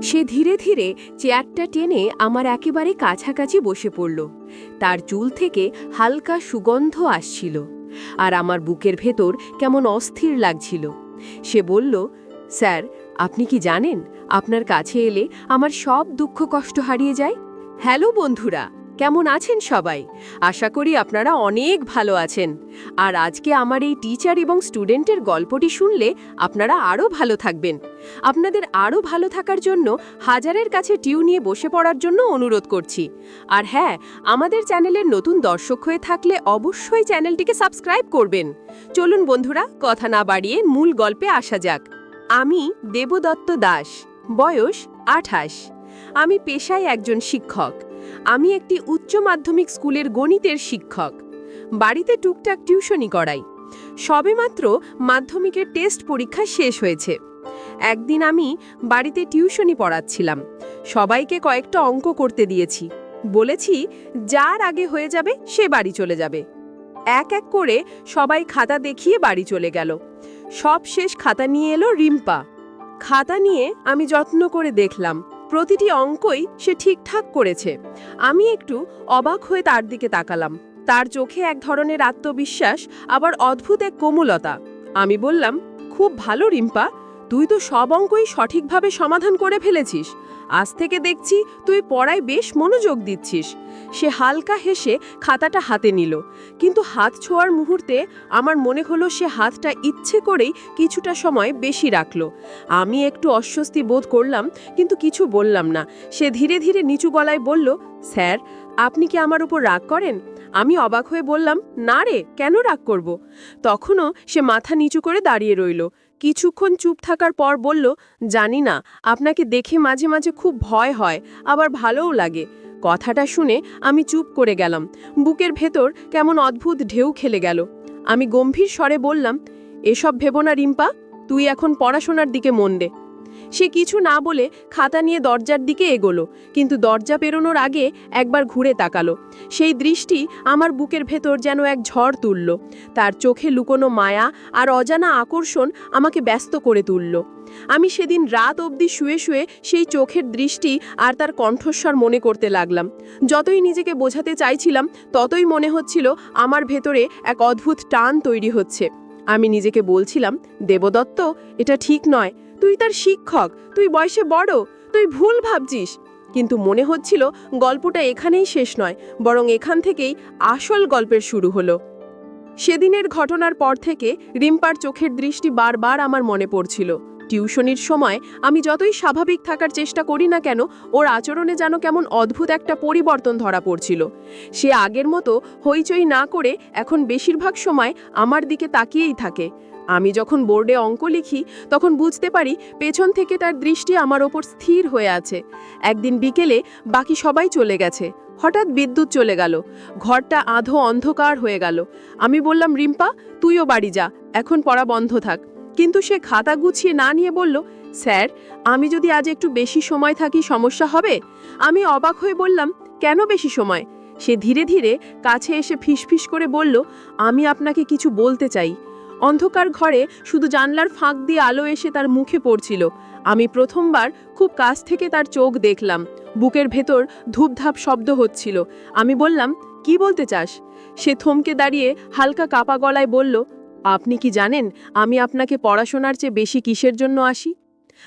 সে ধীরে ধীরে চেয়ারটা টেনে আমার একেবারে কাছাকাছি বসে পড়ল। তার চুল থেকে হালকা সুগন্ধ আসছিল, আর আমার বুকের ভেতর কেমন অস্থির লাগছিল। সে বলল, স্যার, আপনি কি জানেন আপনার কাছে এলে আমার সব দুঃখ কষ্ট হারিয়ে যায়। হ্যালো বন্ধুরা, কেমন আছেন সবাই? আশা করি আপনারা অনেক ভালো আছেন। আর আজকে আমার এই টিচার এবং স্টুডেন্টের গল্পটি শুনলে আপনারা আরও ভালো থাকবেন। আপনাদের আরও ভালো থাকার জন্য হাজারের কাছে টিউ নিয়ে বসে পড়ার জন্য অনুরোধ করছি। আর হ্যাঁ, আমাদের চ্যানেলের নতুন দর্শক হয়ে থাকলে অবশ্যই চ্যানেলটিকে সাবস্ক্রাইব করবেন। চলুন বন্ধুরা, কথা না বাড়িয়ে মূল গল্পে আসা যাক। আমি দেবদত্ত দাস, বয়স 28। আমি পেশায় একজন শিক্ষক। আমি একটি উচ্চ মাধ্যমিক স্কুলের গণিতের শিক্ষক। বাড়িতে টুকটাক টিউশনি করাই। সবেমাত্র মাধ্যমিকের টেস্ট পরীক্ষা শেষ হয়েছে। একদিন আমি বাড়িতে টিউশনি পড়াচ্ছিলাম। সবাইকে কয়েকটা অঙ্ক করতে দিয়েছি। বলেছি, যার আগে হয়ে যাবে সে বাড়ি চলে যাবে। এক এক করে সবাই খাতা দেখিয়ে বাড়ি চলে গেল। সব শেষ খাতা নিয়ে এলো রিম্পা। খাতা নিয়ে আমি যত্ন করে দেখলাম, প্রতিটি অঙ্কই সে ঠিকঠাক করেছে। আমি একটু অবাক হয়ে তার দিকে তাকালাম। তার চোখে এক ধরনের আত্মবিশ্বাস, আবার অদ্ভুত এক কোমলতা। আমি বললাম, খুব ভালো রিম্পা, তুই তো সব অঙ্কই সঠিকভাবে সমাধান করে ফেলেছিস। আজ থেকে দেখছি তুই পড়ায় বেশ মনোযোগ দিচ্ছিস। সে হালকা হেসে খাতাটা হাতে নিল, কিন্তু হাত ছোঁয়ার মুহূর্তে আমার মনে হলো সে হাতটা ইচ্ছে করেই কিছুটা সময় বেশি রাখলো। আমি একটু অস্বস্তি বোধ করলাম, কিন্তু কিছু বললাম না। সে ধীরে ধীরে নিচু গলায় বলল, স্যার, আপনি কি আমার উপর রাগ করেন? আমি অবাক হয়ে বললাম, না রে, কেন রাগ করব? তখনও সে মাথা নিচু করে দাঁড়িয়ে রইল। কিছুক্ষণ চুপ থাকার পর বলল, জানি না, আপনাকে দেখে মাঝে মাঝে খুব ভয় হয়, আবার ভালোও লাগে। কথাটা শুনে আমি চুপ করে গেলাম। বুকের ভেতর কেমন অদ্ভুত ঢেউ খেলে গেল। আমি গম্ভীর স্বরে বললাম, এসব ভেবো না রিম্পা, তুই এখন পড়াশোনার দিকে মন দে। সে কিছু না বলে খাতা নিয়ে দরজার দিকে এগোলো, কিন্তু দরজা পেরোনোর আগে একবার ঘুরে তাকালো। সেই দৃষ্টি আমার বুকের ভেতর যেন এক ঝড় তুলল। তার চোখে লুকোনো মায়া আর অজানা আকর্ষণ আমাকে ব্যস্ত করে তুলল। আমি সেদিন রাত অবধি শুয়ে শুয়ে সেই চোখের দৃষ্টি আর তার কণ্ঠস্বর মনে করতে লাগলাম। যতই নিজেকে বোঝাতে চাইছিলাম, ততই মনে হচ্ছিল আমার ভেতরে এক অদ্ভুত টান তৈরি হচ্ছে। আমি নিজেকে বলছিলাম, দেবদত্ত, এটা ঠিক নয়, তুই তার শিক্ষক, তুই বয়সে বড়, তুই ভুল ভাবছিস। কিন্তু মনে হচ্ছিল গল্পটা এখানেই শেষ নয়, বরং এখান থেকেই আসল গল্পের শুরু হলো। সেদিনের ঘটনার পর থেকে রিম্পার চোখের দৃষ্টি বারবার আমার মনে পড়ছিল। টিউশনির সময় আমি যতই স্বাভাবিক থাকার চেষ্টা করি না কেন, ওর আচরণে যেন কেমন অদ্ভুত একটা পরিবর্তন ধরা পড়ছিল। সে আগের মতো হইচই না করে এখন বেশিরভাগ সময় আমার দিকে তাকিয়েই থাকে। আমি যখন বোর্ডে অঙ্ক লিখি, তখন বুঝতে পারি পেছন থেকে তার দৃষ্টি আমার ওপর স্থির হয়ে আছে। একদিন বিকেলে বাকি সবাই চলে গেছে। হঠাৎ বিদ্যুৎ চলে গেল। ঘরটা আধো অন্ধকার হয়ে গেল। আমি বললাম, রিম্পা, তুইও বাড়ি যা, এখন পড়া বন্ধ থাক। কিন্তু সে খাতা গুছিয়ে না নিয়ে বলল, স্যার, আমি যদি আজ একটু বেশি সময় থাকি সমস্যা হবে? আমি অবাক হয়ে বললাম, কেন বেশি সময়? সে ধীরে ধীরে কাছে এসে ফিসফিস করে বলল, আমি আপনাকে কিছু বলতে চাই। অন্ধকার ঘরে শুধু জানলার ফাঁক দিয়ে আলো এসে তার মুখে পড়ছিল। আমি প্রথমবার খুব কাছ থেকে তার চোখ দেখলাম। বুকের ভেতর ধূপধাপ শব্দ হচ্ছিল। আমি বললাম, কি বলতে চাস? সে থমকে দাঁড়িয়ে হালকা কাপা গলায় বলল, আপনি কি জানেন আমি আপনাকে পড়াশোনার চেয়ে বেশি কিসের জন্য আসি?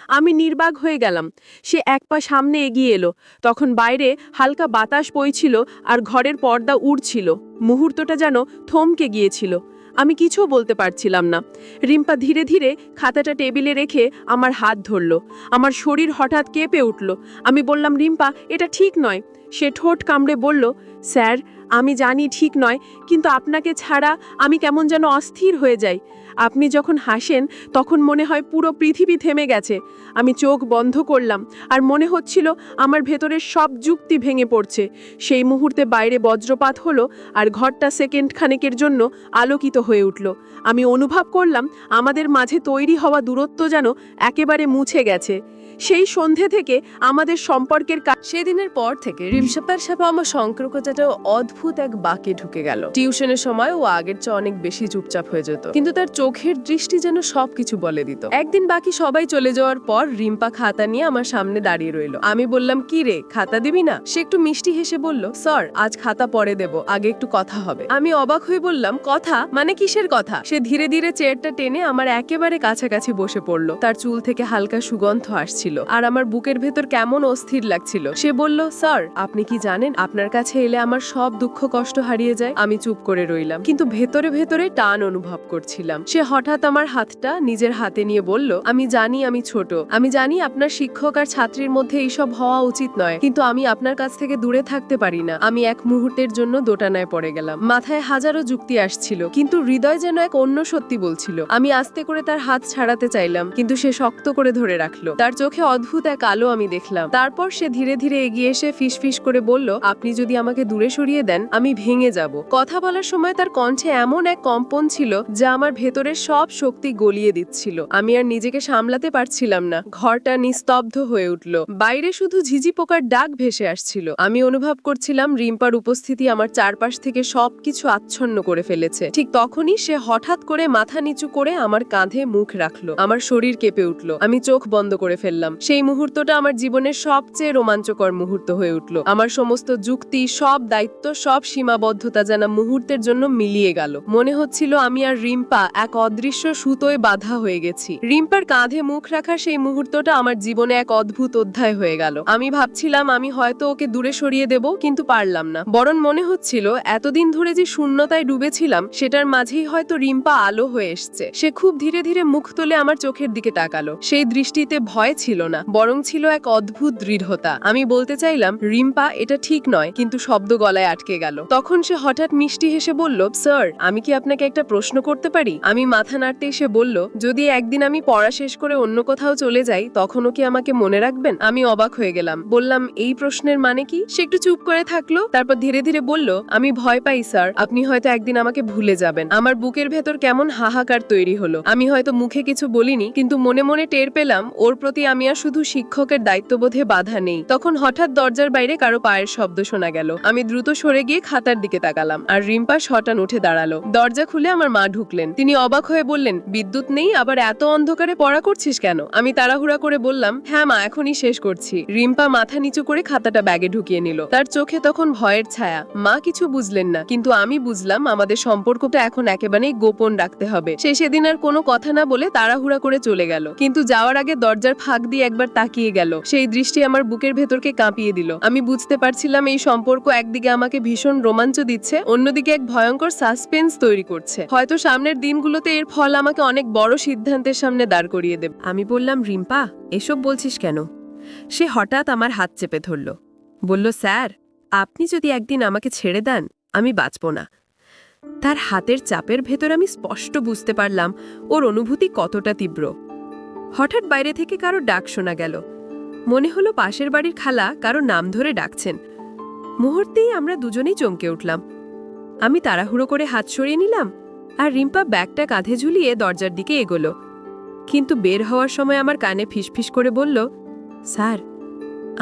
আমি নির্বাক হয়ে গেলাম। সে এক পা সামনে এগিয়ে এলো। তখন বাইরে হালকা বাতাস বইছিল আর ঘরের পর্দা উড়ছিল। মুহূর্তটা যেন থমকে গিয়েছিল। আমি কিছু বলতে পারছিলাম না। রিম্পা ধীরে ধীরে খাতাটা টেবিলে রেখে আমার হাত ধরল। আমার শরীর হঠাৎ কেঁপে উঠল। আমি বললাম, রিম্পা, এটা ঠিক নয়। সে ঠোঁট কামড়ে বলল, স্যার, আমি জানি ঠিক নয়, কিন্তু আপনাকে ছাড়া আমি কেমন যেন অস্থির হয়ে যাই। আপনি যখন হাসেন তখন মনে হয় পুরো পৃথিবী থেমে গেছে। আমি চোখ বন্ধ করলাম, আর মনে হচ্ছিল আমার ভেতরের সব যুক্তি ভেঙে পড়ছে। সেই মুহূর্তে বাইরে বজ্রপাত হলো, আর ঘরটা সেকেন্ড খানেকের জন্য আলোকিত হয়ে উঠল। আমি অনুভব করলাম আমাদের মাঝে তৈরি হওয়া দূরত্ব যেন একেবারে মুছে গেছে। সেই সন্ধে থেকে আমাদের সম্পর্কের সেদিনের পর থেকে রিমশাপার সাথে আমার সম্পর্কটা অদ্ভুত এক বাঁকে ঢুকে গেল। টিউশনের সময় ও আগের চেয়ে অনেক বেশি চুপচাপ হয়ে যেত, কিন্তু তার চোখের দৃষ্টি যেন সবকিছু বলে দিত। একদিন বাকি সবাই চলে যাওয়ার পর রিম্পা খাতা নিয়ে আমার সামনে দাঁড়িয়ে রইল। আমি বললাম, কি রে, খাতা দিবি না? সে একটু মিষ্টি হেসে বলল, স্যার আজ খাতা পরে দেব, আগে একটু কথা হবে। আমি অবাক হয়ে বললাম, কথা মানে কিসের কথা? সে ধীরে ধীরে চেয়ারটা টেনে আমার একেবারে কাছাকাছি বসে পড়লো। তার চুল থেকে হালকা সুগন্ধ আসছিল আর আমার বুকের ভেতর কেমন অস্থির লাগছিল। সে বলল, স্যার আপনি কি জানেন আপনার কাছে এলে আমার সব দুঃখ কষ্ট হারিয়ে যায়? আমি চুপ করে রইলাম, কিন্তু ভেতরে ভেতরে টান অনুভব করছিলাম। সে হঠাৎ আমার হাতটা নিজের হাতে নিয়ে বলল, আমি জানি আমি ছোট, আমি জানি আপনার শিক্ষক আর ছাত্রীর মধ্যে এইসব হওয়া উচিত নয়, কিন্তু আমি আপনার কাছ থেকে দূরে থাকতে পারি না। আমি এক মুহূর্তের জন্য দোটানায় পড়ে গেলাম। মাথায় হাজারো যুক্তি আসছিল, কিন্তু হৃদয় যেন এক অন্য সত্যি বলছিল। আমি আস্তে করে তার হাত ছাড়াতে চাইলাম, কিন্তু সে শক্ত করে ধরে রাখলো। তার চোখে অদ্ভুত এক আলো আমি দেখলাম। তারপর সে ধীরে ধীরে এগিয়ে এসে ফিসফিস করে বলল, আপনি যদি আমাকে দূরে সরিয়ে দেন আমি ভেঙে যাব। কথা বলার সময় তার কণ্ঠে এমন এক কম্পন ছিল যা আমার ভেতরের সব শক্তি গলিয়ে দিচ্ছিল। আমি আর নিজেকে সামলাতে পারছিলাম না। ঘরটা নিস্তব্ধ হয়ে উঠল। বাইরে শুধু ঝিঝি পোকার ডাক ভেসে আসছিল। আমি অনুভব করছিলাম রিম্পার উপস্থিতি আমার চারপাশ থেকে সবকিছু আচ্ছন্ন করে ফেলেছে। ঠিক তখনই সে হঠাৎ করে মাথা নিচু করে আমার কাঁধে মুখ রাখলো। আমার শরীর কেঁপে উঠল। আমি চোখ বন্ধ করে ফেললাম। সেই মুহূর্তটা আমার জীবনের সবচেয়ে রোমাঞ্চকর মুহূর্ত হয়ে উঠল। আমার সমস্ত যুক্তি, সব দায়িত্ব, সব সীমাবদ্ধতা যেন মুহূর্তের জন্য মিলিয়ে গেল। মনে হচ্ছিল আমি আর রিম্পা এক অদৃশ্য সুতোয় বাধা হয়ে গেছি। রিম্পার কাঁধে মুখ রাখার সেই মুহূর্তটা আমার জীবনে এক অদ্ভুত অধ্যায় হয়ে গেল। আমি ভাবছিলাম আমি হয়তো ওকে দূরে সরিয়ে দেব, কিন্তু পারলাম না। বরং মনে হচ্ছিল এতদিন ধরে যে শূন্যতায় ডুবেছিলাম সেটার মাঝেই হয়তো রিম্পা আলো হয়ে এসছে। সে খুব ধীরে ধীরে মুখ তুলে আমার চোখের দিকে তাকালো। সেই দৃষ্টিতে ভয় ছিল না, বরং ছিল এক অদ্ভুত দৃঢ়তা। আমি বলতে চাইলাম, রিম্পা এটা ঠিক নয়, কিন্তু শব্দ গলায় আটকে গেল। তখন সে হঠাৎ মিষ্টি হেসে বলল, স্যার আমি কি আপনাকে একটা প্রশ্ন করতে পারি? আমি মাথা নাড়তেই সে বলল, যদি একদিন আমি পড়া শেষ করে অন্য কোথাও চলে যাই তখনও কি আমাকে মনে রাখবেন? আমি অবাক হয়ে গেলাম। বললাম, এই প্রশ্নের মানে কি? সে একটু চুপ করে থাকলো, তারপর ধীরে ধীরে বলল, আমি ভয় পাই স্যার, আপনি হয়তো একদিন আমাকে ভুলে যাবেন। আমার বুকের ভেতর কেমন হাহাকার তৈরি হলো। আমি হয়তো মুখে কিছু বলিনি, কিন্তু মনে মনে টের পেলাম ওর প্রতি আমি আর শুধু শিক্ষকের দায়িত্ববোধে বাধা নেই। তখন হঠাৎ দরজার বাইরে কারো পায়ের শব্দ শোনা গেল। আমি দ্রুত সরে গিয়ে খাতার দিকে তাকালাম, আর রিম্পা শটান উঠে দাঁড়ালো। দরজা খুলে আমার মা ঢুকলেন। তিনি অবাক হয়ে বললেন, বিদ্যুৎ নেই, আবার এত অন্ধকারে পড়া করছিস কেন? আমি তাড়াহুড়া করে বললাম, হ্যাঁ মা, এখনই শেষ করছি। রিম্পা মাথা নিচু করে খাতাটা ব্যাগে ঢুকিয়ে নিল। তার চোখে তখন ভয়ের ছায়া। মা কিছু বুঝলেন না, কিন্তু আমি বুঝলাম আমাদের সম্পর্কটা এখন একেবারেই গোপন রাখতে হবে। সে সেদিন আর কোনো কথা না বলে তাড়াহুড়া করে চলে গেল, কিন্তু যাওয়ার আগে দরজার ফাঁক দিয়ে একবার তাকিয়ে গেল। সেই দৃষ্টি আমার বুকের ভেতরকে কাঁপিয়ে দিল। আমি বুঝতে পারছিলাম এই সম্পর্ক একদিকে আমাকে ভীষণ রোমাঞ্চ দিচ্ছে, অন্যদিকে এক ভয়ঙ্কর সাসপেন্স তৈরি করছে। হয়তো সামনের দিনগুলোতে এর ফল আমাকে অনেক বড় সিদ্ধান্তের সামনে দাঁড় করিয়ে দেবে। আমি বললাম, রিম্পা এসব বলছিস কেন? সে হঠাৎ আমার হাত চেপে ধরল, বলল, স্যার আপনি যদি একদিন আমাকে ছেড়ে দেন আমি বাঁচব না। তার হাতের চাপের ভেতর আমি স্পষ্ট বুঝতে পারলাম ওর অনুভূতি কতটা তীব্র। হঠাৎ বাইরে থেকে কারো ডাক শোনা গেল। মনে হলো পাশের বাড়ির খালা কারো নাম ধরে ডাকছেন। মুহূর্তেই আমরা দুজনেই চমকে উঠলাম। আমি তাড়াহুড়ো করে হাত সরিয়ে নিলাম, আর রিম্পা ব্যাগটা কাঁধে ঝুলিয়ে দরজার দিকে এগোলো। কিন্তু বের হওয়ার সময় আমার কানে ফিসফিস করে বলল, স্যার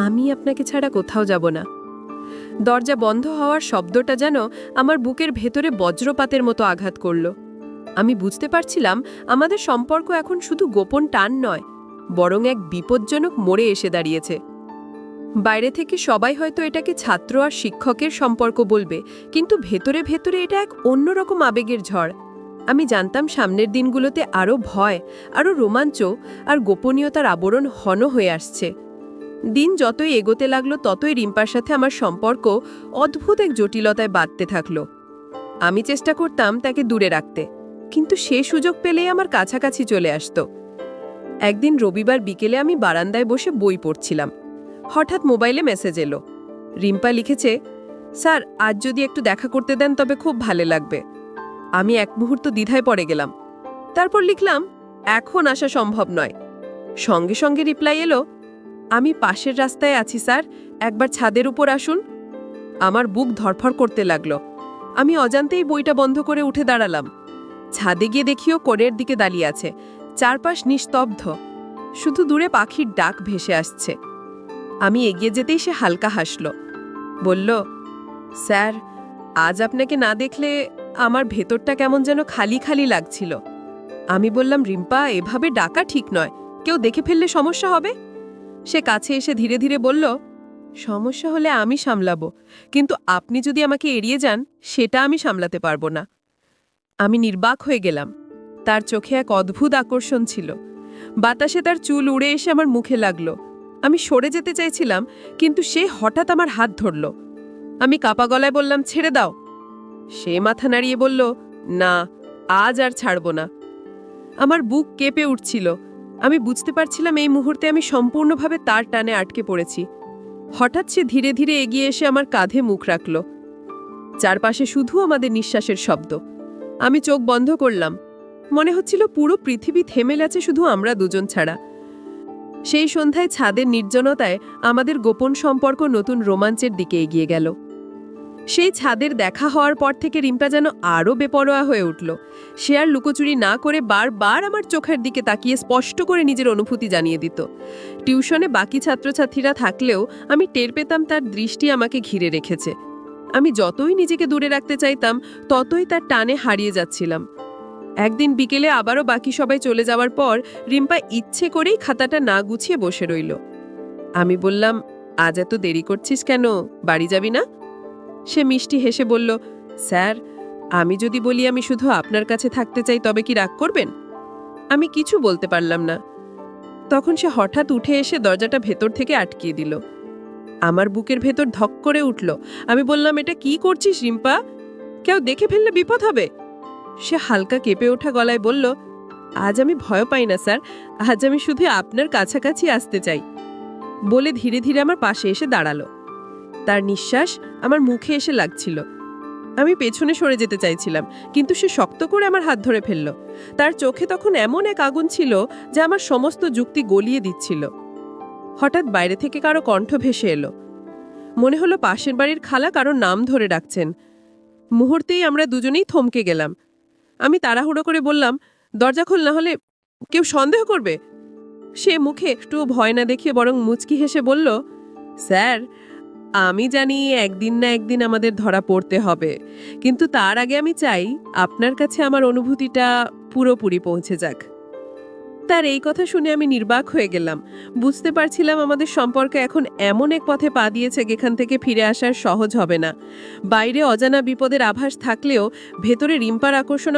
আমি আপনাকে ছাড়া কোথাও যাব না। দরজা বন্ধ হওয়ার শব্দটা যেন আমার বুকের ভেতরে বজ্রপাতের মতো আঘাত করল। আমি বুঝতে পারছিলাম আমাদের সম্পর্ক এখন শুধু গোপন টান নয়, বরং এক বিপজ্জনক মোড়ে এসে দাঁড়িয়েছে। বাইরে থেকে সবাই হয়তো এটাকে ছাত্র আর শিক্ষকের সম্পর্ক বলবে, কিন্তু ভেতরে ভেতরে এটা এক অন্যরকম আবেগের ঝড়। আমি জানতাম সামনের দিনগুলোতে আরও ভয়, আরও রোমাঞ্চ আর গোপনীয়তার আবরণ ঘন হয়ে আসছে। দিন যতই এগোতে লাগলো ততই রিম্পার সাথে আমার সম্পর্ক অদ্ভুত এক জটিলতায় বাঁধতে থাকলো। আমি চেষ্টা করতাম তাকে দূরে রাখতে, কিন্তু সে সুযোগ পেলেই আমার কাছাকাছি চলে আসতো। একদিন রবিবার বিকেলে আমি বারান্দায় বসে বই পড়ছিলাম। হঠাৎ মোবাইলে মেসেজ এলো। রিম্পা লিখেছে, স্যার আজ যদি একটু দেখা করতে দেন তবে খুব ভালো লাগবে। আমি এক মুহূর্ত দ্বিধায় পড়ে গেলাম। তারপর লিখলাম, এখন আসা সম্ভব নয়। সঙ্গে সঙ্গে রিপ্লাই এলো, আমি পাশের রাস্তায় আছি স্যার, একবার ছাদের উপর আসুন। আমার বুক ধড়ফড় করতে লাগলো। আমি অজান্তেই বইটা বন্ধ করে উঠে দাঁড়ালাম। ছাদে গিয়ে দেখিও কোণের দিকে দাঁড়িয়ে আছে, চারপাশ নিস্তব্ধ। শুধু দূরে পাখির ডাক ভেসে আসছে। আমি এগিয়ে যেতেই সে হালকা হাসল, বলল, স্যার, আজ আপনাকে না দেখলে আমার ভেতরটা কেমন যেন খালি খালি লাগছিল। আমি বললাম, রিম্পা, এভাবে ডাকা ঠিক নয়, কেউ দেখে ফেললে সমস্যা হবে। সে কাছে এসে ধীরে ধীরে বলল, সমস্যা হলে আমি সামলাবো, কিন্তু আপনি যদি আমাকে এড়িয়ে যান সেটা আমি সামলাতে পারবো না। আমি নির্বাক হয়ে গেলাম। তার চোখে এক অদ্ভুত আকর্ষণ ছিল। বাতাসে তার চুল উড়ে এসে আমার মুখে লাগলো। আমি সরে যেতে চাইছিলাম, কিন্তু সে হঠাৎ আমার হাত ধরল। আমি কাপা গলায় বললাম, ছেড়ে দাও। সে মাথা নাড়িয়ে বলল, না, আজ আর ছাড়ব না। আমার বুক কেঁপে উঠছিল। আমি বুঝতে পারছিলাম এই মুহূর্তে আমি সম্পূর্ণভাবে তার টানে আটকে পড়েছি। হঠাৎ সে ধীরে ধীরে এগিয়ে এসে আমার কাঁধে মুখ রাখল। চারপাশে শুধু আমাদের নিঃশ্বাসের শব্দ। আমি চোখ বন্ধ করলাম। মনে হচ্ছিল পুরো পৃথিবী থেমে গেছে শুধু আমরা দুজন ছাড়া। সেই সন্ধ্যায় ছাদের নির্জনতায় আমাদের গোপন সম্পর্ক নতুন রোমাঞ্চের দিকে এগিয়ে গেল। সেই ছাদের দেখা হওয়ার পর থেকে রিম্পা যেন আরও বেপরোয়া হয়ে উঠল। সে আর লুকোচুরি না করে বারবার আমার চোখের দিকে তাকিয়ে স্পষ্ট করে নিজের অনুভূতি জানিয়ে দিত। টিউশনে বাকি ছাত্রছাত্রীরা থাকলেও আমি টের পেতাম তার দৃষ্টি আমাকে ঘিরে রেখেছে। আমি যতই নিজেকে দূরে রাখতে চাইতাম, ততই তার টানে হারিয়ে যাচ্ছিলাম। একদিন বিকেলে আবারও বাকি সবাই চলে যাওয়ার পর রিম্পা ইচ্ছে করেই খাতাটা না গুছিয়ে বসে রইল। আমি বললাম, আজ এত দেরি করছিস কেন, বাড়ি যাবি না? সে মিষ্টি হেসে বলল, স্যার, আমি যদি বলি আমি শুধু আপনার কাছে থাকতে চাই তবে কি রাগ করবেন? আমি কিছু বলতে পারলাম না। তখন সে হঠাৎ উঠে এসে দরজাটা ভেতর থেকে আটকিয়ে দিল। আমার বুকের ভেতর ধক করে উঠল। আমি বললাম, এটা কি করছিস রিম্পা? কেউ দেখে ফেললে বিপদ হবে। সে হালকা কেঁপে ওঠা গলায় বলল, আজ আমি ভয় পাই না স্যার, আজ আমি শুধু আপনার কাছাকাছি আসতে চাই। বলে ধীরে ধীরে আমার পাশে এসে দাঁড়ালো। তার নিঃশ্বাস আমার মুখে এসে লাগছিল। আমি পেছনে সরে যেতে চাইছিলাম, কিন্তু সে শক্ত করে আমার হাত ধরে ফেলল। তার চোখে তখন এমন এক আগুন ছিল যা আমার সমস্ত যুক্তি গলিয়ে দিচ্ছিল। হঠাৎ বাইরে থেকে কারো কণ্ঠ ভেসে এলো। মনে হলো পাশের বাড়ির খালা কারোর নাম ধরে ডাকছেন। মুহূর্তেই আমরা দুজনেই থমকে গেলাম। আমি তাড়াহুড়ো করে বললাম, দরজা খোল, না হলে কেউ সন্দেহ করবে। সে মুখে একটু ভয় না দেখিয়ে বরং মুচকি হেসে বলল, স্যার, আমি জানি একদিন না একদিন আমাদের ধরা পড়তে হবে, কিন্তু তার আগে আমি চাই আপনার কাছে আমার অনুভূতিটা পুরোপুরি পৌঁছে যাক। তার এই কথা শুনে আমি নির্বাক হয়ে গেলাম। বুঝতে পারছিলাম আমাদের সম্পর্ক এখন এমন এক পথে পা দিয়েছে যেখান থেকে ফিরে আসার সহজ হবে না। বাইরে অজানা বিপদের আভাস থাকলেও ভেতরে রিম্পার আকর্ষণ